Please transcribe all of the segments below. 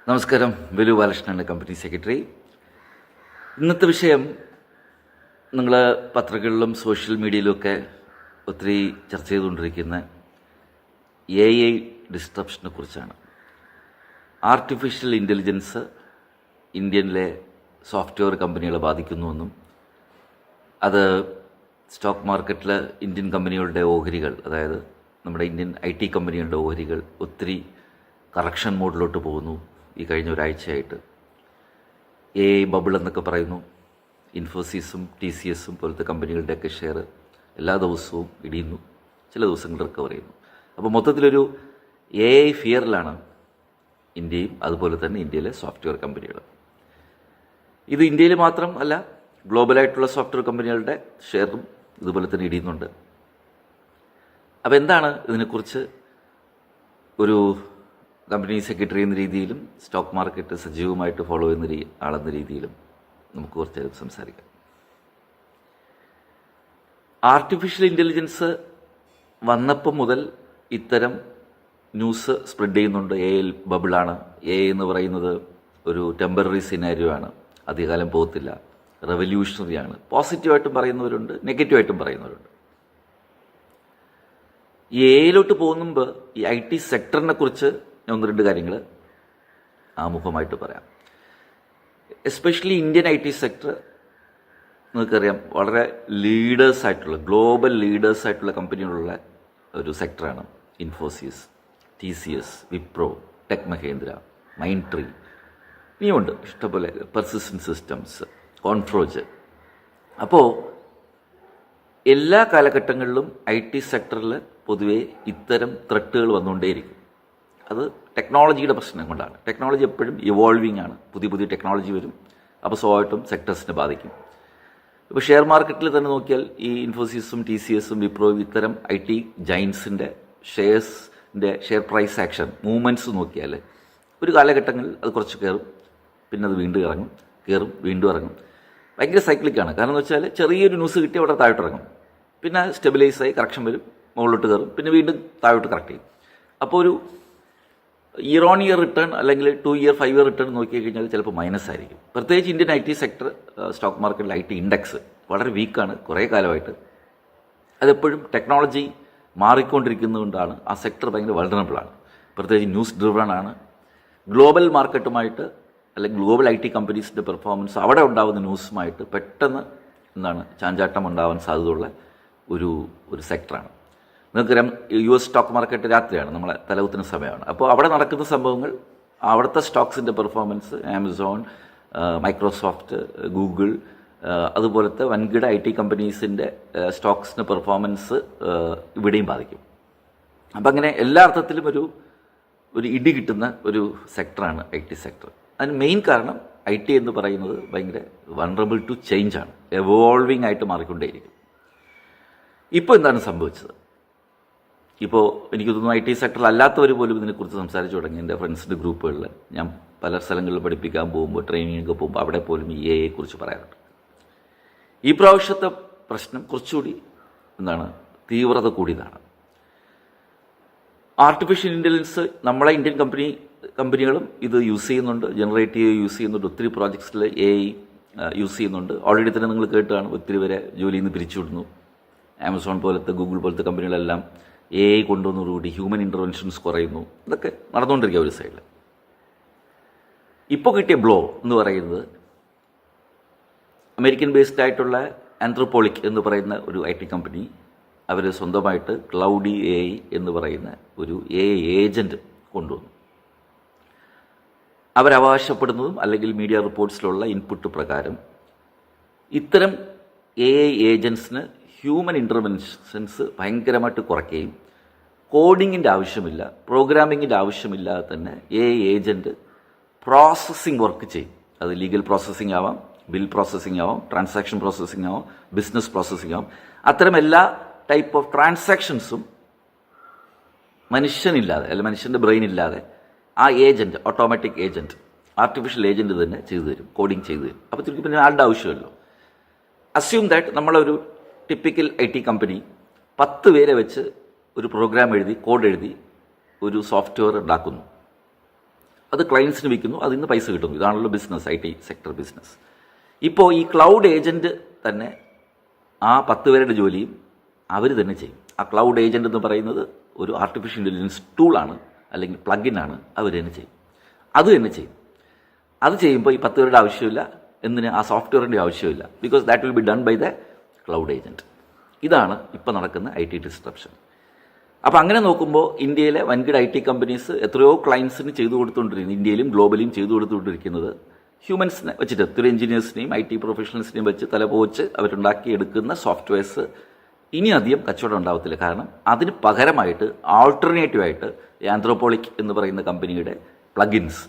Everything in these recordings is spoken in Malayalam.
നമസ്കാരം. Velu ബാലകൃഷ്ണനാണ്, company secretary. ഇന്നത്തെ വിഷയം നിങ്ങൾ പത്രങ്ങളിലും സോഷ്യൽ മീഡിയയിലുമൊക്കെ ഒത്തിരി ചർച്ച ചെയ്തുകൊണ്ടിരിക്കുന്ന AI ഡിസ്ട്രപ്ഷനെ കുറിച്ചാണ്. ആർട്ടിഫിഷ്യൽ ഇൻ്റലിജൻസ് ഇന്ത്യയിലെ സോഫ്റ്റ്വെയർ കമ്പനികളെ ബാധിക്കുന്നുവെന്നും അത് സ്റ്റോക്ക് മാർക്കറ്റിൽ ഇന്ത്യൻ കമ്പനികളുടെ ഓഹരികൾ, അതായത് നമ്മുടെ ഇന്ത്യൻ IT കമ്പനികളുടെ ഓഹരികൾ ഒത്തിരി കറക്ഷൻ മോഡിലോട്ട് പോകുന്നു. ഈ കഴിഞ്ഞ ഒരാഴ്ചയായിട്ട് AI ബബിൾ എന്നൊക്കെ പറയുന്നു. ഇൻഫോസിസും TCSും പോലത്തെ കമ്പനികളുടെയൊക്കെ ഷെയർ എല്ലാ ദിവസവും ഇടിയുന്നു, ചില ദിവസങ്ങൾ റിക്കവർ ചെയ്യുന്നു. അപ്പോൾ മൊത്തത്തിലൊരു AI ഫിയറിലാണ് ഇന്ത്യയും അതുപോലെ തന്നെ ഇന്ത്യയിലെ സോഫ്റ്റ്വെയർ കമ്പനികൾ. ഇത് ഇന്ത്യയിൽ മാത്രം അല്ല, ഗ്ലോബലായിട്ടുള്ള സോഫ്റ്റ്വെയർ കമ്പനികളുടെ ഷെയറും ഇതുപോലെ തന്നെ ഇടിയുന്നുണ്ട്. അപ്പോൾ എന്താണ് ഇതിനെക്കുറിച്ച് ഒരു കമ്പനി സെക്രട്ടറി എന്ന രീതിയിലും സ്റ്റോക്ക് മാർക്കറ്റ് സജീവമായിട്ട് ഫോളോ ചെയ്യുന്ന ആളെന്ന രീതിയിലും നമുക്ക് കുറച്ച് സംസാരിക്കാം. ആർട്ടിഫിഷ്യൽ ഇൻ്റലിജൻസ് വന്നപ്പം മുതൽ ഇത്തരം ന്യൂസ് സ്പ്രെഡ് ചെയ്യുന്നുണ്ട്. AI ബബിളാണ്, AI എന്ന് പറയുന്നത് ഒരു ടെമ്പററി സിനാരിയോ ആണ്, അധികകാലം പോകത്തില്ല, റെവല്യൂഷണറിയാണ്. പോസിറ്റീവായിട്ടും പറയുന്നവരുണ്ട്, നെഗറ്റീവായിട്ടും പറയുന്നവരുണ്ട്. ഈ AIയിലോട്ട് പോകുമ്പോൾ ഈ IT സെക്ടറിനെ കുറിച്ച് ഞാൻ ഒന്ന് രണ്ട് കാര്യങ്ങൾ ആമുഖമായിട്ട് പറയാം. എസ്പെഷ്യലി ഇന്ത്യൻ IT സെക്ടർ നിങ്ങൾക്കറിയാം, വളരെ ലീഡേഴ്സായിട്ടുള്ള, ഗ്ലോബൽ ലീഡേഴ്സായിട്ടുള്ള കമ്പനികളുള്ള ഒരു സെക്ടറാണ്. ഇൻഫോസിസ്, TCS, വിപ്രോ, ടെക് മഹേന്ദ്ര, മൈൻട്രി, ഇനിയുമുണ്ട് ഇഷ്ടംപോലെ, പെർസിസ്റ്റൻറ്റ് സിസ്റ്റംസ്, കോൺഫ്രോജ്. അപ്പോൾ എല്ലാ കാലഘട്ടങ്ങളിലും IT സെക്ടറിൽ പൊതുവേ ഇത്തരം ത്രെട്ടുകൾ വന്നുകൊണ്ടേയിരിക്കും. അത് ടെക്നോളജിയുടെ പ്രശ്നം കൊണ്ടാണ്. ടെക്നോളജി എപ്പോഴും ഇവോൾവിംഗ് ആണ്, പുതിയ പുതിയ ടെക്നോളജി വരും. അപ്പോൾ സ്വാഭാവികമായിട്ടും സെക്ടേഴ്സിനെ ബാധിക്കും. ഇപ്പോൾ ഷെയർ മാർക്കറ്റിൽ തന്നെ നോക്കിയാൽ ഈ ഇൻഫോസിസും TCSും വിപ്രോയും ഇത്തരം IT ജൈൻസിൻ്റെ ഷെയർ പ്രൈസ് ആക്ഷൻ മൂവ്മെൻറ്റ്സ് നോക്കിയാൽ ഒരു കാലഘട്ടങ്ങളിൽ അത് കുറച്ച് കയറും, പിന്നെ അത് വീണ്ടും ഇറങ്ങും, കയറും, വീണ്ടും ഇറങ്ങും. ഭയങ്കര സൈക്ലിക്കാണ്. കാരണം എന്ന് വെച്ചാൽ ചെറിയൊരു ന്യൂസ് കിട്ടി അവിടെ താഴോട്ടിറങ്ങും, പിന്നെ സ്റ്റെബിലൈസായി കറക്ഷൻ വരും, മുകളിലോട്ട് കയറും, പിന്നെ വീണ്ടും താഴോട്ട് കറക്റ്റ് ചെയ്യും. അപ്പോൾ ഒരു ഇയർ ഓൺ ഇയർ റിട്ടേൺ അല്ലെങ്കിൽ 2 ഇയർ 5 ഇയർ റിട്ടേൺ നോക്കി കഴിഞ്ഞാൽ ചിലപ്പോൾ മൈനസ് ആയിരിക്കും. പ്രത്യേകിച്ച് ഇന്ത്യൻ IT സെക്ടർ, സ്റ്റോക്ക് മാർക്കറ്റിൽ IT ഇൻഡെക്സ് വളരെ വീക്കാണ് കുറേ കാലമായിട്ട്. അതെപ്പോഴും ടെക്നോളജി മാറിക്കൊണ്ടിരിക്കുന്നതുകൊണ്ടാണ് ആ സെക്ടർ ഭയങ്കര വൾണറബിളാണ്. പ്രത്യേകിച്ച് ന്യൂസ് ഡ്രിവൺ ആണ്. ഗ്ലോബൽ മാർക്കറ്റുമായിട്ട് അല്ലെങ്കിൽ ഗ്ലോബൽ IT കമ്പനീസിൻ്റെ പെർഫോമൻസ്, അവിടെ ഉണ്ടാകുന്ന ന്യൂസുമായിട്ട് പെട്ടെന്ന് ചാഞ്ചാട്ടം ഉണ്ടാവാൻ സാധ്യതയുള്ള ഒരു സെക്ടറാണ്. നിങ്ങൾക്കറിയാം, US സ്റ്റോക്ക് മാർക്കറ്റ് രാത്രിയാണ്, നമ്മളെ തലകുത്തുന്ന സമയമാണ്. അപ്പോൾ അവിടെ നടക്കുന്ന സംഭവങ്ങൾ, അവിടുത്തെ സ്റ്റോക്സിൻ്റെ പെർഫോമൻസ്, ആമസോൺ, മൈക്രോസോഫ്റ്റ്, ഗൂഗിൾ, അതുപോലത്തെ വൻകിട IT കമ്പനീസിൻ്റെ സ്റ്റോക്സിൻ്റെ പെർഫോമൻസ് ഇവിടെയും ബാധിക്കും. അപ്പം അങ്ങനെ എല്ലാ അർത്ഥത്തിലും ഒരു ഇടി കിട്ടുന്ന ഒരു സെക്ടറാണ് IT സെക്ടർ. അതിന് മെയിൻ കാരണം IT എന്ന് പറയുന്നത് ഭയങ്കര വൾണറബിൾ ടു ചേഞ്ച് ആണ്, എവോൾവിംഗ് ആയിട്ട് മാറിക്കൊണ്ടേയിരിക്കും. ഇപ്പോൾ എന്താണ് സംഭവിച്ചത്? ഇപ്പോൾ എനിക്ക് തോന്നുന്നു IT സെക്ടറിൽ അല്ലാത്തവർ പോലും ഇതിനെക്കുറിച്ച് സംസാരിച്ചു തുടങ്ങി. എൻ്റെ ഫ്രണ്ട്സിൻ്റെ ഗ്രൂപ്പുകളിൽ, ഞാൻ പല സ്ഥലങ്ങളിൽ പഠിപ്പിക്കാൻ പോകുമ്പോൾ, ട്രെയിനിങ്ങൊക്കെ പോകുമ്പോൾ അവിടെ പോലും ഈ AI കുറിച്ച് പറയാറുണ്ട്. ഈ പ്രാവശ്യത്തെ പ്രശ്നം കുറച്ചുകൂടി തീവ്രത കൂടിയതാണ്. ആർട്ടിഫിഷ്യൽ ഇൻ്റലിജൻസ് നമ്മളെ ഇന്ത്യൻ കമ്പനികളും ഇത് യൂസ് ചെയ്യുന്നുണ്ട്, ജനറേറ്റ് യൂസ് ചെയ്യുന്നുണ്ട്. ഒത്തിരി പ്രോജക്ട്സിൽ AI യൂസ് ചെയ്യുന്നുണ്ട്. ഓൾറെഡി തന്നെ നിങ്ങൾ കേട്ടാണ്, ഒത്തിരി പേരെ ജോലിയിൽ നിന്ന് പിരിച്ചുവിടുന്നു. ആമസോൺ പോലത്തെ, ഗൂഗിൾ പോലത്തെ കമ്പനികളെല്ലാം AI കൊണ്ടുവന്നതോടുകൂടി ഹ്യൂമൻ ഇൻ്റർവെൻഷൻസ് കുറയുന്നു. ഇതൊക്കെ നടന്നുകൊണ്ടിരിക്കുക ഒരു സൈഡിൽ. ഇപ്പോൾ കിട്ടിയ ബ്ലോ എന്ന് പറയുന്നത് അമേരിക്കൻ ബേസ്ഡ് ആയിട്ടുള്ള ആന്ത്രോപോളിക് എന്ന് പറയുന്ന ഒരു IT കമ്പനി, അവർ സ്വന്തമായിട്ട് ക്ലൗഡി AI എന്ന് പറയുന്ന ഒരു AI ഏജൻറ്റ് കൊണ്ടുവന്നു. അവരവകാശപ്പെടുന്നതും അല്ലെങ്കിൽ മീഡിയ റിപ്പോർട്ട്സിലുള്ള ഇൻപുട്ട് പ്രകാരം ഇത്തരം AI ഏജൻസിന് ഹ്യൂമൻ ഇൻ്റർവെൻഷൻസ് ഭയങ്കരമായിട്ട് കുറയ്ക്കുകയും കോഡിങ്ങിൻ്റെ ആവശ്യമില്ല, പ്രോഗ്രാമിങ്ങിൻ്റെ ആവശ്യമില്ലാതെ തന്നെ AI ഏജൻറ്റ് പ്രോസസ്സിംഗ് വർക്ക് ചെയ്യും. അത് ലീഗൽ പ്രോസസ്സിംഗ് ആവാം, ബിൽ പ്രോസസ്സിംഗ് ആവാം, ട്രാൻസാക്ഷൻ പ്രോസസ്സിംഗ് ആവാം, ബിസിനസ് പ്രോസസ്സിംഗ് ആവാം. അത്തരം എല്ലാ ടൈപ്പ് ഓഫ് ട്രാൻസാക്ഷൻസും മനുഷ്യനില്ലാതെ, അല്ലെങ്കിൽ മനുഷ്യൻ്റെ ബ്രെയിൻ ഇല്ലാതെ ആ agent, automatic agent, artificial agent തന്നെ ചെയ്തു തരും, കോഡിങ് ചെയ്തു തരും. അപ്പോൾ തിരിക്കും പിന്നെ ആളുടെ ആവശ്യമല്ലോ. അസ്യൂം ദാറ്റ് നമ്മളൊരു ടിപ്പിക്കൽ IT കമ്പനി 10 പേരെ വെച്ച് ഒരു പ്രോഗ്രാം എഴുതി, കോഡ് എഴുതി ഒരു സോഫ്റ്റ്വെയർ ഉണ്ടാക്കുന്നു. അത് ക്ലയൻസിന് വിൽക്കുന്നു, അതിൽ നിന്ന് പൈസ കിട്ടുന്നു. ഇതാണല്ലോ ബിസിനസ്, IT സെക്ടർ ബിസിനസ്. ഇപ്പോൾ ഈ ക്ലൗഡ് ഏജൻറ്റ് തന്നെ ആ 10 പേരുടെ ജോലിയും അവർ തന്നെ ചെയ്യും. ആ ക്ലൗഡ് ഏജൻറ്റ് എന്ന് പറയുന്നത് ഒരു ആർട്ടിഫിഷ്യൽ ഇൻ്റലിജൻസ് ടൂളാണ്, അല്ലെങ്കിൽ പ്ലഗിനാണ്. അവർ തന്നെ ചെയ്യും, അത് തന്നെ ചെയ്യും. അത് ചെയ്യുമ്പോൾ ഈ 10 പേരുടെ ആവശ്യമില്ല, എന്തിന് ആ സോഫ്റ്റ്വെയറിൻ്റെ ആവശ്യമില്ല. Because that will be done by the cloud agent. ഇതാണ് ഇപ്പോൾ നടക്കുന്ന IT ഡിസ്ട്രപ്ഷൻ. അപ്പോൾ അങ്ങനെ നോക്കുമ്പോൾ ഇന്ത്യയിലെ വൻകിട IT കമ്പനീസ് എത്രയോ ക്ലയൻസിന് ചെയ്തു കൊടുത്തുകൊണ്ടിരിക്കുന്നത്, ഇന്ത്യയിലും ഗ്ലോബലിയും ചെയ്തു കൊടുത്തുകൊണ്ടിരിക്കുന്നത് ഹ്യൂമൻസിനെ വെച്ചിട്ട്, എത്ര എഞ്ചിനീയേഴ്സിനെയും IT പ്രൊഫഷണൽസിനെയും വെച്ച് തലപോച്ച് അവരുണ്ടാക്കിയെടുക്കുന്ന സോഫ്റ്റ്വെയർസ് ഇനി അധികം കച്ചവടം ഉണ്ടാവത്തില്ല. കാരണം അതിന് പകരമായിട്ട് ആൾട്ടർനേറ്റീവായിട്ട് ആന്ത്രോപോളിക് എന്ന് പറയുന്ന കമ്പനിയുടെ പ്ലഗിൻസ്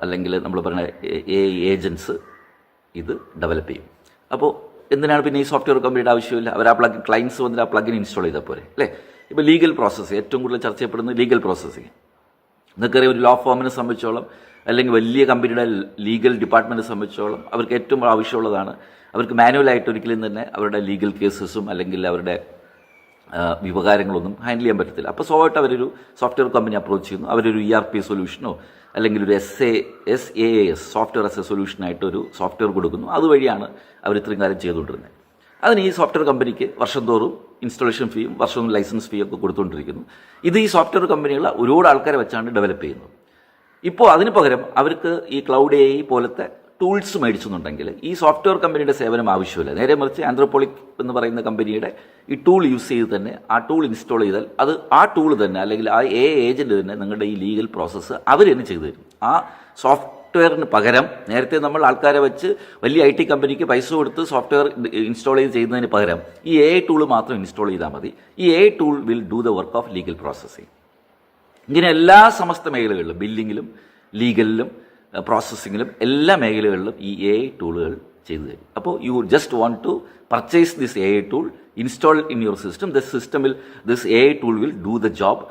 അല്ലെങ്കിൽ നമ്മൾ പറയുന്ന ഏജൻസ് ഇത് ഡെവലപ്പ് ചെയ്യും. അപ്പോൾ എന്തിനാണ് പിന്നെ ഈ സോഫ്റ്റ്വെയർ കമ്പനിയുടെ ആവശ്യമില്ല? അവർ ആ ക്ലയൻസ് വന്നിട്ട് ആ പ്ലഗിൻ ഇൻസ്റ്റാൾ ചെയ്താൽ പോരെ, അല്ലേ? ഇപ്പോൾ ലീഗൽ പ്രോസസ്സിംഗ് ഏറ്റവും കൂടുതൽ ചർച്ച ചെയ്യപ്പെടുന്നത് ലീഗൽ പ്രോസസ്സിങ്. നിങ്ങൾക്കറിയാം, ഒരു ലോ ഫേമിനെ സംബന്ധിച്ചോളം അല്ലെങ്കിൽ വലിയ കമ്പനിയുടെ ലീഗൽ ഡിപ്പാർട്ട്മെൻറ്റിനെ സംബന്ധിച്ചോളം അവർക്ക് ഏറ്റവും ആവശ്യമുള്ളതാണ്, അവർക്ക് മാനുവലായിട്ട് ഒരിക്കലും തന്നെ അവരുടെ ലീഗൽ കേസസും അല്ലെങ്കിൽ അവരുടെ വിവകാരങ്ങളൊന്നും ഹാൻഡിൽ ചെയ്യാൻ പറ്റത്തില്ല. അപ്പോൾ സ്വാഭാവികമായിട്ട് അവരൊരു സോഫ്റ്റ്വെയർ കമ്പനി അപ്രോച്ച് ചെയ്യുന്നു. അവരൊരു ERP സൊല്യൂഷനോ അല്ലെങ്കിൽ ഒരു SaaS സോഫ്റ്റ്വെയർ ആസ് എ സൊല്യൂഷനായിട്ടൊരു സോഫ്റ്റ്വെയർ കൊടുക്കുന്നു. അതുവഴിയാണ് അവർ ഇത്രയും കാലം ചെയ്തുകൊണ്ടിരുന്നത്. അതിന് ഈ സോഫ്റ്റ്വെയർ കമ്പനിക്ക് വർഷം തോറും ഇൻസ്റ്റാളേഷൻ ഫീയും വർഷവും ലൈസൻസ് ഫീ ഒക്കെ കൊടുത്തുകൊണ്ടിരിക്കുന്നു. ഇത് ഈ സോഫ്റ്റ്വെയർ കമ്പനികൾ ഒരുപാട് ആൾക്കാരെ വെച്ചാണ് ഡെവലപ്പ് ചെയ്യുന്നത്. ഇപ്പോൾ അതിന് പകരം അവർക്ക് ഈ ക്ലൗഡ് AI പോലത്തെ ടൂൾസ് മേടിച്ചെന്നുണ്ടെങ്കിൽ ഈ സോഫ്റ്റ്വെയർ കമ്പനിയുടെ സേവനം ആവശ്യമില്ല. നേരെ മറിച്ച് ആന്ത്രോപോളിക് എന്ന് പറയുന്ന കമ്പനിയുടെ ഈ ടൂൾ യൂസ് ചെയ്ത് തന്നെ ആ ടൂൾ ഇൻസ്റ്റാൾ ചെയ്താൽ അത് ആ ടൂൾ തന്നെ അല്ലെങ്കിൽ ആ ഏജൻറ്റ് തന്നെ നിങ്ങളുടെ ഈ ലീഗൽ പ്രോസസ്സ് അവർ തന്നെ ചെയ്തു തരും. ആ സോഫ്റ്റ്വെയറിന് പകരം നേരത്തെ നമ്മൾ ആൾക്കാരെ വെച്ച് വലിയ IT കമ്പനിക്ക് പൈസ കൊടുത്ത് സോഫ്റ്റ്വെയർ ഇൻസ്റ്റാൾ ചെയ്ത് ചെയ്യുന്നതിന് പകരം ഈ AI ടൂൾ മാത്രം ഇൻസ്റ്റാൾ ചെയ്താൽ മതി. ഈ AI tool will do the work of legal processing. ഇങ്ങനെ എല്ലാ സമസ്ത മേഖലകളിലും, ബില്ലിങ്ങിലും ലീഗലിലും പ്രോസസ്സിങ്ങിലും എല്ലാ മേഖലകളിലും ഈ AI ടൂളുകൾ ചെയ്തു തരും. അപ്പോൾ you just want to purchase this AI tool, install in your system. This AI tool will do the job.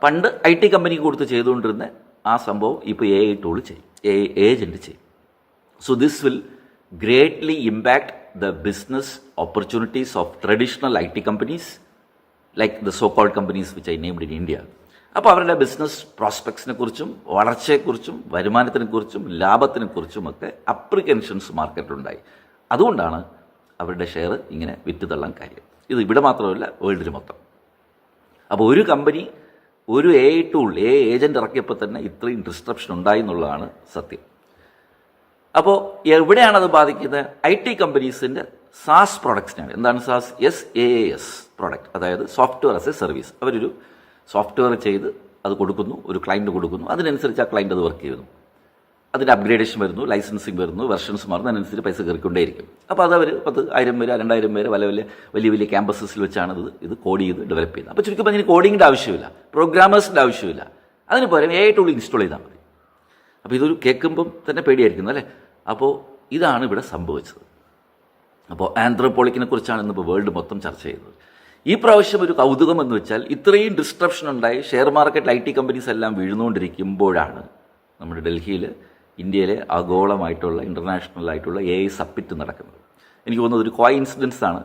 പണ്ട് IT കമ്പനിക്ക് കൊടുത്ത് ചെയ്തുകൊണ്ടിരുന്ന ആ സംഭവം ഇപ്പോൾ AI ടൂൾ ചെയ്യും, AI ഏജൻറ്റ് ചെയ്യും. So this will greatly impact the business opportunities of traditional IT companies like the so called companies which I named in India. അപ്പോൾ അവരുടെ ബിസിനസ് പ്രോസ്പെക്ട്സിനെ കുറിച്ചും വളർച്ചയെക്കുറിച്ചും വരുമാനത്തിനെക്കുറിച്ചും ലാഭത്തിനെക്കുറിച്ചുമൊക്കെ അപ്രിഹെൻഷൻസ് മാർക്കറ്റിലുണ്ടായി. അതുകൊണ്ടാണ് അവരുടെ ഷെയർ ഇങ്ങനെ വിറ്റ് തള്ളാൻ കാര്യം. ഇത് ഇവിടെ മാത്രമല്ല, വേൾഡിൽ മൊത്തം. അപ്പോൾ ഒരു കമ്പനി ഒരു AI ടൂൾ, AI ഏജൻറ്റ് ഇറക്കിയപ്പോൾ തന്നെ ഇത്രയും ഡിസ്ട്രപ്ഷൻ ഉണ്ടായി എന്നുള്ളതാണ് സത്യം. അപ്പോൾ എവിടെയാണത് ബാധിക്കുന്നത്? IT കമ്പനീസിൻ്റെ SaaS പ്രോഡക്ട്സിനാണ്. എന്താണ് SaaS? SaaS പ്രോഡക്റ്റ്, അതായത് സോഫ്റ്റ്വെയർ ആസ് എ സർവീസ്. അവരൊരു സോഫ്റ്റ്വെയർ ചെയ്ത് അത് കൊടുക്കുന്നു, ഒരു ക്ലയൻറ്റ് കൊടുക്കുന്നു, അതിനനുസരിച്ച് ആ ക്ലയൻറ്റ് അത് വർക്ക് ചെയ്യുന്നു. അതിൻ്റെ അപ്ഗ്രേഡേഷൻ വരുന്നു, ലൈസൻസിങ് വരുന്നു, വെർഷൻസ് മാറുന്നു, അതിനനുസരിച്ച് പൈസ കയറിക്കൊണ്ടേയിരിക്കും. അപ്പോൾ അത് അവർ 10,000 പേര് 2,000 പേര് വലിയ വലിയ ക്യാമ്പസസിൽ വെച്ചാണ് ഇത് കോഡ് ചെയ്ത് ഡെവലപ്പ് ചെയ്യുന്നത്. അപ്പോൾ ചുരുക്കം പറഞ്ഞാൽ കോഡിങ്ങിൻ്റെ ആവശ്യമില്ല, പ്രോഗ്രാമേഴ്സിൻ്റെ ആവശ്യമില്ല. അതിന് പകരം AI ടൂൾ ഇൻസ്റ്റാൾ ചെയ്താൽ മതി. അപ്പോൾ ഇതൊരു കേൾക്കുമ്പം തന്നെ പേടിയായിരിക്കുന്നു, അല്ലേ? അപ്പോൾ ഇതാണ് ഇവിടെ സംഭവിച്ചത്. അപ്പോൾ ആന്ത്രോപോളിക്കിനെ കുറിച്ചാണ് ഇന്നിപ്പോൾ വേൾഡ് മൊത്തം ചർച്ച ചെയ്യുന്നത്. ഈ പ്രാവശ്യം ഒരു കൗതുകം എന്ന് വെച്ചാൽ ഇത്രയും ഡിസ്ട്രപ്ഷൻ ഉണ്ടായി ഷെയർ മാർക്കറ്റിൽ IT കമ്പനീസ് എല്ലാം വീഴുന്നുകൊണ്ടിരിക്കുമ്പോഴാണ് നമ്മുടെ ഡൽഹിയിൽ ഇന്ത്യയിലെ ആഗോളമായിട്ടുള്ള ഇൻ്റർനാഷണൽ ആയിട്ടുള്ള AI സബ്മിറ്റ് നടക്കുന്നത്. എനിക്ക് തോന്നുന്നത് ഒരു കോയിൻസിഡൻസ് ആണ്.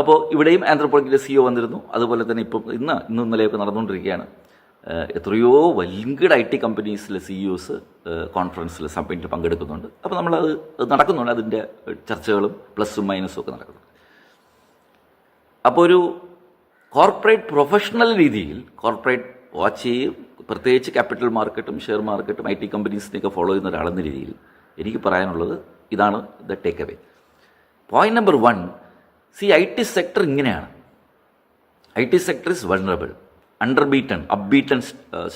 അപ്പോൾ ഇവിടെയും ആന്ത്രോപോളിക്കിൻ്റെ CEO വന്നിരുന്നു. അതുപോലെ തന്നെ ഇന്നും ഇന്നലെയൊക്കെ നടന്നുകൊണ്ടിരിക്കുകയാണ്. എത്രയോ വൻകിട IT കമ്പനീസിലെ CEOs കോൺഫറൻസിൽ സബ്മിറ്റിൽ പങ്കെടുക്കുന്നുണ്ട്. അപ്പോൾ നമ്മളത് നടക്കുന്നുണ്ട്, അതിൻ്റെ ചർച്ചകളും പ്ലസും മൈനസും ഒക്കെ നടക്കുന്നുണ്ട്. അപ്പോൾ ഒരു കോർപ്പറേറ്റ് പ്രൊഫഷണൽ രീതിയിൽ കോർപ്പറേറ്റ് വാച്ച് ചെയ്യും, പ്രത്യേകിച്ച് ക്യാപിറ്റൽ മാർക്കറ്റും ഷെയർ മാർക്കറ്റും IT കമ്പനീസിനെയൊക്കെ ഫോളോ ചെയ്യുന്ന ഒരാളെന്ന രീതിയിൽ എനിക്ക് പറയാനുള്ളത് ഇതാണ് the takeaway. Point number 1, IT sector ഇങ്ങനെയാണ്. IT സെക്ടർ ഇസ് വൾണറബിൾ, അപ്ബീറ്റൺ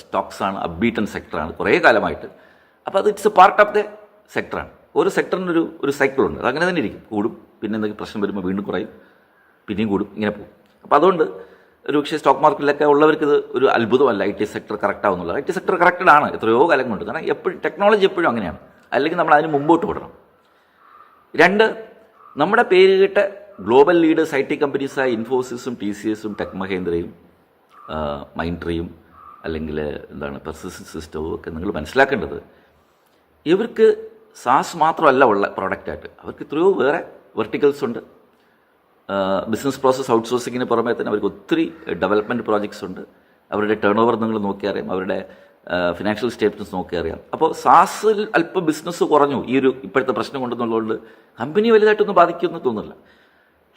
സ്റ്റോക്സ് ആണ്, അപ്ബീറ്റൺ സെക്ടറാണ് കുറേ കാലമായിട്ട്. അപ്പോൾ അത് it's a part of the സെക്ടറാണ്. ഓരോ സെക്ടറിനൊരു സൈക്കിളുണ്ട്, അത് അങ്ങനെ തന്നെ ഇരിക്കും. കൂടും, പിന്നെ എന്തെങ്കിലും പ്രശ്നം വരുമ്പോൾ വീണ്ടും കുറയും, പിന്നെയും കൂടും, ഇങ്ങനെ പോകും. അപ്പോൾ അതുകൊണ്ട് ഒരു പക്ഷേ സ്റ്റോക്ക് മാർക്കറ്റിലൊക്കെ ഉള്ളവർക്ക് ഇത് ഒരു അത്ഭുതമല്ല IT സെക്ടർ കറക്റ്റ് ആവുന്നുള്ളത്. IT സെക്ടർ കറക്റ്റഡ് ആണ് എത്രയോ കാലം കൊണ്ട്. കാരണം എപ്പോഴും ടെക്നോളജി എപ്പോഴും അങ്ങനെയാണ്, അല്ലെങ്കിൽ നമ്മൾ അതിന് മുമ്പോട്ട് വിടണം. 2, നമ്മുടെ പേര് കേട്ട ഗ്ലോബൽ ലീഡേഴ്സ് IT കമ്പനീസായ ഇൻഫോസിസും TCSും ടെക് മഹേന്ദ്രയും മൈൻട്രിയും അല്ലെങ്കിൽ പെർസിസ്റ്റന്റ് സിസ്റ്റവും ഒക്കെ നിങ്ങൾ മനസ്സിലാക്കേണ്ടത്, ഇവർക്ക് SaaS മാത്രമല്ല ഉള്ള പ്രോഡക്റ്റായിട്ട് അവർക്ക് എത്രയോ വേറെ വെർട്ടിക്കൽസ് ഉണ്ട്. ബിസിനസ് പ്രോസസ് ഔട്ട്സോഴ്സിങ്ങിന് പുറമേ തന്നെ അവർക്ക് ഒത്തിരി ഡെവലപ്മെൻറ്റ് പ്രോജക്ട്സ് ഉണ്ട്. അവരുടെ ടേൺ ഓവർ നിങ്ങൾ നോക്കിയറിയാം, അവരുടെ ഫിനാൻഷ്യൽ സ്റ്റേറ്റ്മെൻറ്റ്സ് നോക്കി അറിയാം. അപ്പോൾ സാസിൽ അല്പം ബിസിനസ് കുറഞ്ഞു ഈ ഒരു ഇപ്പോഴത്തെ പ്രശ്നം കൊണ്ടെന്നുള്ളതുകൊണ്ട് കമ്പനി വലുതായിട്ടൊന്നും ബാധിക്കുമെന്ന് തോന്നുന്നില്ല.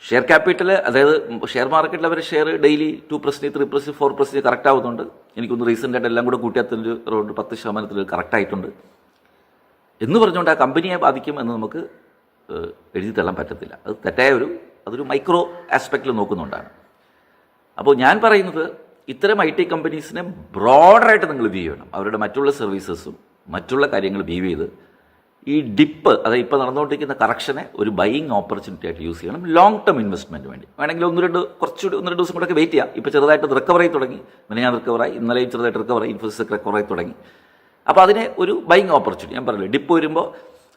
ഷെയർ ക്യാപിറ്റൽ, അതായത് ഷെയർ മാർക്കറ്റിൽ അവരെ ഷെയർ ഡെയിലി 2%, 3%, 4% കറക്റ്റ് ആവുന്നുണ്ട്. എനിക്കൊന്ന് റീസെൻ്റായിട്ട് എല്ലാം കൂടെ കൂട്ടിയാത്തൊരു അറൗണ്ട് 10% കറക്റ്റായിട്ടുണ്ട് എന്ന് പറഞ്ഞുകൊണ്ട് ആ കമ്പനിയെ ബാധിക്കും എന്ന് നമുക്ക് എഴുതി തള്ളാൻ പറ്റത്തില്ല. അത് തെറ്റായ അതൊരു മൈക്രോ ആസ്പെക്റ്റിൽ നോക്കുന്നുകൊണ്ടാണ്. അപ്പോൾ ഞാൻ പറയുന്നത് ഇത്തരം IT കമ്പനീസിനെ ബ്രോഡറായിട്ട് നിങ്ങൾ വ്യൂ ചെയ്യണം. അവരുടെ മറ്റുള്ള സർവീസസും മറ്റുള്ള കാര്യങ്ങൾ വ്യൂ ചെയ്ത് ഈ ഡിപ്പ്, അതായത് ഇപ്പോൾ നടന്നുകൊണ്ടിരിക്കുന്ന കറക്ഷനെ ഒരു ബൈയിങ് ഓപ്പർച്യൂണിറ്റി ആയിട്ട് യൂസ് ചെയ്യണം. ലോങ് ടേം ഇൻവെസ്റ്റ്മെൻറ്റ് വേണ്ടി വേണമെങ്കിൽ കുറച്ചുകൂടി 1-2 ദിവസം കൂടെ വെയിറ്റ് ചെയ്യാം. ഇപ്പോൾ ചെറുതായിട്ട് റിക്കവറായി തുടങ്ങി, ഞാൻ റിക്കവറായി, ഇന്നലെയും ചെറുതായിട്ട് റിക്കവറായി, ഇൻഫോസിസ് റിക്കവറായി തുടങ്ങി. അപ്പോൾ അതിനെ ഒരു ബൈയിങ് ഓപ്പർച്യൂണിറ്റി, ഞാൻ പറഞ്ഞില്ലേ, ഡിപ്പ് വരുമ്പോൾ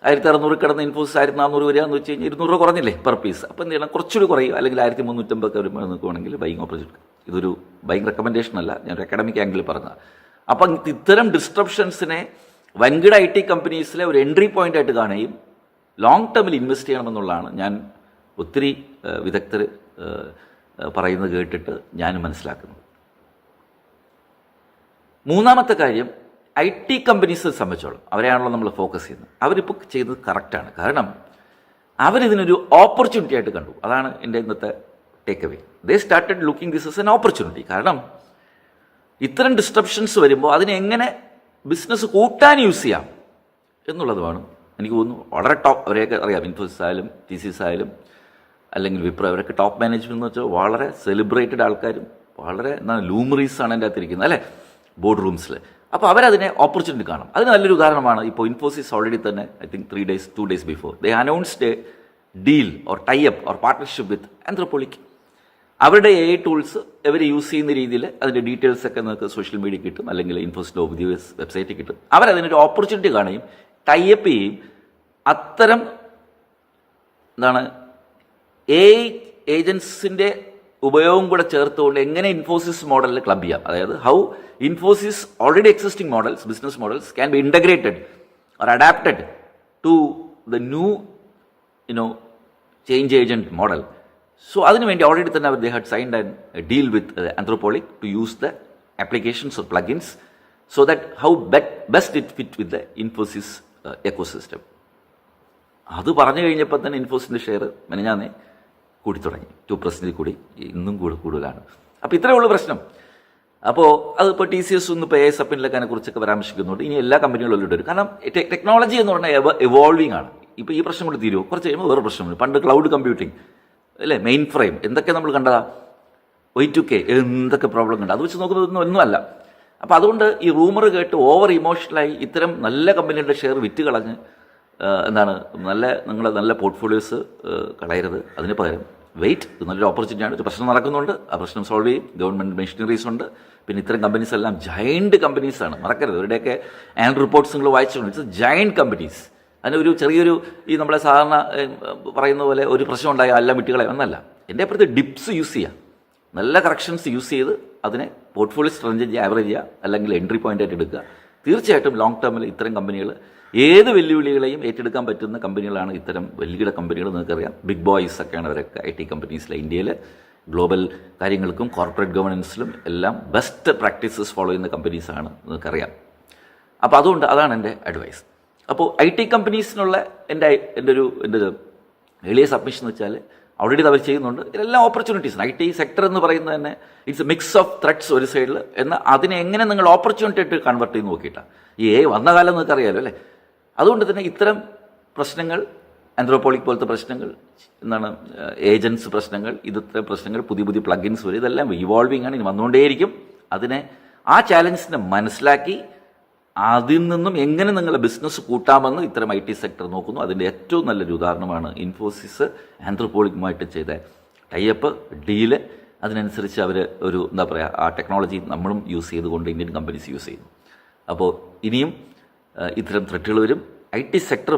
1600 കിടന്ന് ഇൻഫോസിസ് 1400 വരികയെന്ന് വെച്ച് കഴിഞ്ഞാൽ 200 രൂപ കുറഞ്ഞില്ലേ പെർ പീസ്. അപ്പോൾ എന്ത് ചെയ്യണം, കുറച്ചുകൂടി കുറയും, അല്ലെങ്കിൽ 1350 വരുമ്പോൾ നിൽക്കുവാണെങ്കിൽ ബൈയിങ് ഓപ്പർച്യൂണിറ്റി. ഇതൊരു ബൈയിങ് റെക്കമെൻഡേഷൻ അല്ല, ഞാൻ ഒരു അക്കാഡമിക് ആംഗിളിൽ പറഞ്ഞത്. അപ്പം ഇത്തരം ഡിസ്ട്രപ്ഷൻസിനെ വൻകിട IT കമ്പനീസിലെ ഒരു എൻട്രി പോയിന്റ് ആയിട്ട് കാണുകയും ലോങ് ടേമിൽ ഇൻവെസ്റ്റ് ചെയ്യണമെന്നുള്ളതാണ് ഞാൻ ഒത്തിരി വിദഗ്ധർ പറയുന്നത് കേട്ടിട്ട് ഞാൻ മനസ്സിലാക്കുന്നത്. മൂന്നാമത്തെ കാര്യം, IT കമ്പനീസിനെ സംബന്ധിച്ചോളം അവരെയാണല്ലോ നമ്മൾ ഫോക്കസ് ചെയ്യുന്നത്. അവരിപ്പോൾ ചെയ്തത് കറക്റ്റാണ്. കാരണം അവരിതിനൊരു ഓപ്പർച്യൂണിറ്റി ആയിട്ട് കണ്ടു. അതാണ് എൻ്റെ ഇന്നത്തെ take away. They started looking this S an opportunity. കാരണം ഇത്തരം ഡിസ്ട്രപ്ഷൻസ് വരുമ്പോൾ അതിനെ എങ്ങനെ ബിസിനസ് കൂട്ടാൻ യൂസ് ചെയ്യാം എന്നുള്ളതുമാണ് എനിക്ക് തോന്നുന്നു. വളരെ ടോപ്പ്, അവരെയൊക്കെ അറിയാം, ഇൻഫോസിസ് ആയാലും TCS ആയാലും അല്ലെങ്കിൽ വിപ്രോ, അവരൊക്കെ ടോപ്പ് മാനേജ്മെന്റ് എന്ന് വെച്ചാൽ വളരെ സെലിബ്രേറ്റഡ് ആൾക്കാരും വളരെ ലൂമറീസാണ് എൻ്റെ അകത്തിരിക്കുന്നത് അല്ലേ, ബോർഡ് റൂംസിൽ. അപ്പോൾ അവരതിനെ ഓപ്പർച്യൂണിറ്റി കാണും. അതിന് നല്ലൊരു ഉദാഹരണമാണ് ഇപ്പോൾ ഇൻഫോസിസ് ഓൾറെഡി തന്നെ I think 2 days before they announced a deal or type or partnership with Anthropic. അവരുടെ AI ടൂൾസ് ഇവർ യൂസ് ചെയ്യുന്ന രീതിയിൽ അതിൻ്റെ ഡീറ്റെയിൽസ് ഒക്കെ നിങ്ങൾക്ക് സോഷ്യൽ മീഡിയ കിട്ടും, അല്ലെങ്കിൽ ഇൻഫോസിൻ്റെ പുതിയ വെബ്സൈറ്റിൽ കിട്ടും. അവരതിനൊരു ഓപ്പർച്യൂണിറ്റി കാണുകയും ടൈപ്പ് ചെയ്യും. അത്തരം AI ഏജൻസിൻ്റെ ഉപയോഗം കൂടെ ചേർത്തുകൊണ്ട് എങ്ങനെ ഇൻഫോസിസ് മോഡലിൽ ക്ലബ് ചെയ്യാം, അതായത് how Infosys already existing models, business models can be integrated or adapted to the new change agent model. So അതിനുവേണ്ടി ഓൾറെഡി തന്നെ they had signed a deal with Anthropolic to use the applications or plugins so that how best it fit with the Infosys ecosystem. അത് പറഞ്ഞു കഴിഞ്ഞപ്പോൾ തന്നെ ഇൻഫോസിൻ്റെ ഷെയർ മെനഞ്ഞാന്നേ കൂടി തുടങ്ങി, 2% കൂടി, ഇന്നും കൂടുതലാണ്. അപ്പോൾ ഇത്രയേ ഉള്ളൂ പ്രശ്നം. അപ്പോൾ അതിപ്പോൾ TCS ഒന്നും ഇപ്പോൾ AI സബ്മിറ്റിലൊക്കെ അതിനെക്കുറിച്ചൊക്കെ പരാമർശിക്കുന്നുണ്ട്. ഇനി എല്ലാ കമ്പനികളും വരും. കാരണം ടെക്നോളജി എന്ന് പറഞ്ഞാൽ എവോൾവിംഗ് ആണ്. ഇപ്പോൾ ഈ പ്രശ്നം കൊണ്ട് തീരുമോ, കുറച്ച് കഴിയുമ്പോൾ വേറെ പ്രശ്നമുണ്ട്. പണ്ട് ക്ലൗഡ് കമ്പ്യൂട്ടിംഗ് അല്ലേ, മെയിൻ ഫ്രെയിം എന്തൊക്കെ നമ്മൾ കണ്ടതാ, Y2K എന്തൊക്കെ പ്രോബ്ലം കണ്ട, അത് വെച്ച് നോക്കുന്നത് ഒന്നുമല്ല. അപ്പോൾ അതുകൊണ്ട് ഈ റൂമർ കേട്ട് ഓവർ ഇമോഷണലായി ഇത്തരം നല്ല കമ്പനികളുടെ ഷെയർ വിറ്റ് കളഞ്ഞ് നിങ്ങൾ നല്ല പോർട്ട്ഫോളിയോസ് കളയരുത്. അതിന് പകരം വെയിറ്റ്, ഇത് നല്ലൊരു ഓപ്പർച്യൂണിറ്റിയാണ്. ഒരു പ്രശ്നം നടക്കുന്നുണ്ട്, ആ പ്രശ്നം സോൾവ് ചെയ്യും. ഗവൺമെൻറ് മെഷീനറീസ് ഉണ്ട്. പിന്നെ ഇത്തരം കമ്പനീസ് എല്ലാം ജയൻറ്റ് കമ്പനീസാണ്, മറക്കരുത്. ഇവരുടെയൊക്കെ ആനുവൽ റിപ്പോർട്ട്സ് നിങ്ങൾ വായിച്ചുകൊണ്ട് ഇറ്റ്സ് ജയൻറ്റ് കമ്പനീസ്. അതിനൊരു ചെറിയൊരു ഈ നമ്മളെ സാധാരണ പറയുന്ന പോലെ ഒരു പ്രശ്നം ഉണ്ടായാൽ എല്ലാം വിട്ടുകളെ ഒന്നല്ല. എൻ്റെ അപ്പുറത്ത് ഡിപ്സ് യൂസ് ചെയ്യുക, നല്ല കറക്ഷൻസ് യൂസ് ചെയ്ത് അതിനെ പോർട്ട്ഫോളിയോ സ്ട്രെങ്തൻ ചെയ്യുക, ആവറേജ് ചെയ്യുക, അല്ലെങ്കിൽ എൻട്രി പോയിൻ്റായിട്ട് എടുക്കുക. തീർച്ചയായിട്ടും ലോങ് ടേമിൽ ഇത്തരം കമ്പനികൾ ഏത് വെല്ലുവിളികളെയും ഏറ്റെടുക്കാൻ പറ്റുന്ന കമ്പനികളാണ് ഇത്തരം വൻകിട കമ്പനികൾ. നിങ്ങൾക്കറിയാം, ബിഗ് ബോയ്സ് ഒക്കെയാണ് അവരൊക്കെ IT കമ്പനീസിലെ. ഇന്ത്യയിൽ ഗ്ലോബൽ കാര്യങ്ങൾക്കും കോർപ്പറേറ്റ് ഗവേണൻസിലും എല്ലാം ബെസ്റ്റ് പ്രാക്ടീസസ് ഫോളോ ചെയ്യുന്ന കമ്പനീസാണ്, നിങ്ങൾക്കറിയാം. അപ്പോൾ അതുകൊണ്ട് അതാണ് എൻ്റെ അഡ്വൈസ്. അപ്പോൾ IT കമ്പനീസിനുള്ള എൻ്റെ എളിയ സബ്മിഷൻ എന്ന് വെച്ചാൽ ഓൾറെഡി അവർ ചെയ്യുന്നുണ്ട്. ഇതെല്ലാം ഓപ്പർച്യൂണിറ്റീസാണ്. IT സെക്ടർ എന്ന് പറയുന്നത് തന്നെ it's a mix of threads ഒരു സൈഡിൽ, എന്നാൽ അതിനെ എങ്ങനെ നിങ്ങൾ ഓപ്പർച്യൂണിറ്റി ആയിട്ട് കൺവെർട്ട് ചെയ്ത് നോക്കിയിട്ടാണ്. ഈ വന്ന കാലം നിങ്ങൾക്ക് അറിയാമല്ലോ അല്ലേ. അതുകൊണ്ട് തന്നെ ഇത്തരം പ്രശ്നങ്ങൾ, ആന്ത്രോപോളിക് പോലത്തെ പ്രശ്നങ്ങൾ, ഏജൻസ് പ്രശ്നങ്ങൾ, ഇത്തരം പ്രശ്നങ്ങൾ, പുതിയ പ്ലഗിൻസ് വരും, ഇതെല്ലാം ഇവോൾവിംഗ് ആണ്, ഇനി വന്നുകൊണ്ടേയിരിക്കും. ആ ചാലഞ്ചിനെ മനസ്സിലാക്കി അതിൽ നിന്നും എങ്ങനെ നിങ്ങളുടെ ബിസിനസ് കൂട്ടാമെന്ന് ഇത്തരം IT സെക്ടർ നോക്കുന്നു. അതിൻ്റെ ഏറ്റവും നല്ലൊരു ഉദാഹരണമാണ് ഇൻഫോസിസ് ആന്ത്രോപോളിക്കുമായിട്ട് ചെയ്ത ടൈപ്പ് ഡീല്. അതിനനുസരിച്ച് അവർ ആ ടെക്നോളജി നമ്മളും യൂസ് ചെയ്തുകൊണ്ട് ഇന്ത്യൻ കമ്പനീസ് യൂസ് ചെയ്യുന്നു. അപ്പോൾ ഇനിയും ഇത്തരം ത്രെറ്റുകൾ വരും. IT സെക്ടർ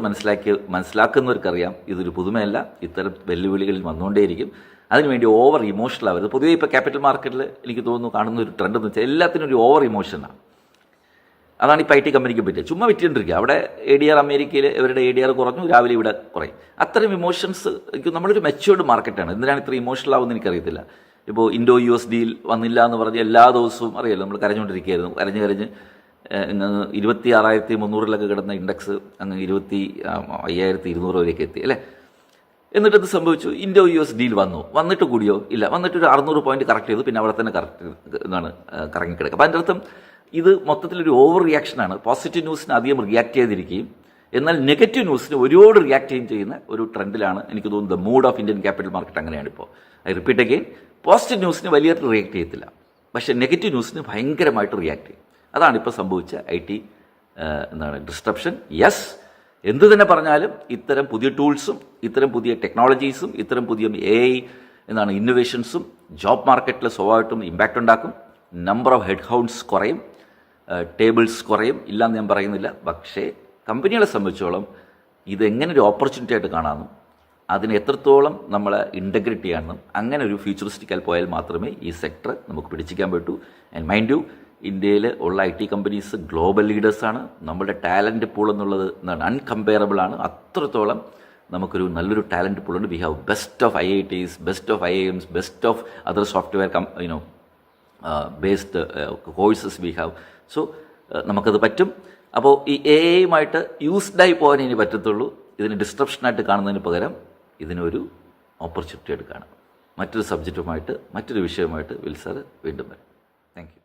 മനസ്സിലാക്കുന്നവർക്കറിയാം ഇതൊരു പുതുമയല്ല, ഇത്തരം വെല്ലുവിളികളിൽ വന്നുകൊണ്ടേയിരിക്കും. അതിനുവേണ്ടി ഓവർ ഇമോഷണൽ ആവരുത്. പൊതുവേ ഇപ്പോൾ ക്യാപിറ്റൽ മാർക്കറ്റിൽ എനിക്ക് തോന്നുന്നു കാണുന്ന ഒരു ട്രെൻഡ് എന്ന് വെച്ചാൽ എല്ലാത്തിനും ഒരു ഓവർ ഇമോഷനാണ്. അതാണ് ഇപ്പോൾ IT കമ്പനിക്ക് പറ്റിയത്. ചുമ്മാ വിറ്റിട്ടിരിക്കുക. അവിടെ ADR, അമേരിക്കയിൽ ഇവരുടെ ADR കുറഞ്ഞു, രാവിലെ ഇവിടെ കുറയും. അത്തരം ഇമോഷൻസ്, നമ്മളൊരു മെച്യൂർഡ് മാർക്കറ്റാണ്. എന്തിനാണ് ഇത്ര ഇമോഷണൽ ആവുമെന്ന് എനിക്കറിയത്തില്ല. ഇപ്പോൾ ഇൻഡോ US ഡീൽ വന്നില്ല എന്ന് പറഞ്ഞ് എല്ലാ ദിവസവും അറിയാലോ നമ്മൾ കരഞ്ഞുകൊണ്ടിരിക്കുകയായിരുന്നു. കരഞ്ഞ് അങ്ങ് 26,300 കിടന്ന ഇൻഡെക്സ് അങ്ങ് 25,200 വരെയൊക്കെ എത്തി അല്ലേ. എന്നിട്ട് എന്ത് സംഭവിച്ചു? ഇൻഡോ US ഡീൽ വന്നിട്ട് കൂടിയോ? ഇല്ല, വന്നിട്ടൊരു 600 പോയിന്റ് കറക്റ്റ് ചെയ്തു, പിന്നെ അവിടെ തന്നെ കറങ്ങിക്കിടക്കുക. അപ്പം അതിൻ്റെ അർത്ഥം ഇത് മൊത്തത്തിലൊരു ഓവർ റിയാക്ഷനാണ്. പോസിറ്റീവ് ന്യൂസിന് അധികം റിയാക്ട് ചെയ്തിരിക്കുകയും എന്നാൽ നെഗറ്റീവ് ന്യൂസിന് ഒരുപാട് റിയാക്ട് ചെയ്യുന്ന ഒരു ട്രെൻഡിലാണ് എനിക്ക് തോന്നുന്നത്. The mood off Indian capital market അങ്ങനെയാണ് ഇപ്പോൾ. ഐ റിപ്പീറ്റ് അഗെയിൻ, പോസിറ്റീവ് ന്യൂസിന് വലിയ റിയാക്ട് ചെയ്യത്തില്ല, പക്ഷേ നെഗറ്റീവ് ന്യൂസിന് ഭയങ്കരമായിട്ട് റിയാക്ട് ചെയ്യും. അതാണ് ഇപ്പോൾ സംഭവിച്ച IT ഡിസ്ട്രപ്ഷൻ. യെസ്, എന്തു തന്നെ പറഞ്ഞാലും ഇത്തരം പുതിയ ടൂൾസും ഇത്തരം പുതിയ ടെക്നോളജീസും ഇത്തരം പുതിയ AI ഇന്നോവേഷൻസും ജോബ് മാർക്കറ്റിൽ സ്വാഭാവികമായിട്ടും ഇമ്പാക്റ്റ് ഉണ്ടാക്കും. നമ്പർ ഓഫ് ഹെഡ് കൗണ്ട്സ് കുറയും, ടേബിൾസ് കുറയും, ഇല്ലയെന്ന് ഞാൻ പറയുന്നില്ല. പക്ഷേ കമ്പനികളെ സംബന്ധിച്ചോളം ഇതെങ്ങനെ ഒരു ഓപ്പർച്യൂണിറ്റി ആയിട്ട് കാണാമെന്നും അതിന് എത്രത്തോളം നമ്മൾ ഇൻ്റഗ്രേറ്റ് ചെയ്യാമെന്നും അങ്ങനെ ഒരു ഫ്യൂച്ചറിസ്റ്റിക്കാൽ പോയാൽ മാത്രമേ ഈ സെക്ടർ നമുക്ക് പിടിച്ചിക്കാൻ പറ്റൂ. ആൻഡ് മൈൻഡ് യു, ഇന്ത്യയിൽ ഉള്ള IT കമ്പനീസ് ഗ്ലോബൽ ലീഡേഴ്സാണ്. നമ്മുടെ ടാലൻറ്റ് പൂൾ എന്നുള്ളത് അൺകമ്പയറബിൾ ആണ്. അത്രത്തോളം നമുക്കൊരു നല്ലൊരു ടാലൻറ്റ് പൂളുണ്ട്. We have best of IITs, best of IIMs, best of other software based courses we have. So നമുക്കത് പറ്റും. അപ്പോൾ ഈ AI യൂസ്ഡായി പോകാൻ ഇനി പറ്റത്തുള്ളൂ. ഇതിന് ഡിസ്ട്രപ്ഷനായിട്ട് കാണുന്നതിന് പകരം ഇതിനൊരു ഓപ്പർച്യൂണിറ്റി ആയിട്ട് കാണാം. മറ്റൊരു സബ്ജക്റ്റുമായിട്ട് മറ്റൊരു വിഷയവുമായിട്ട് വിൽ സാർ വീണ്ടും വരും. Thank you.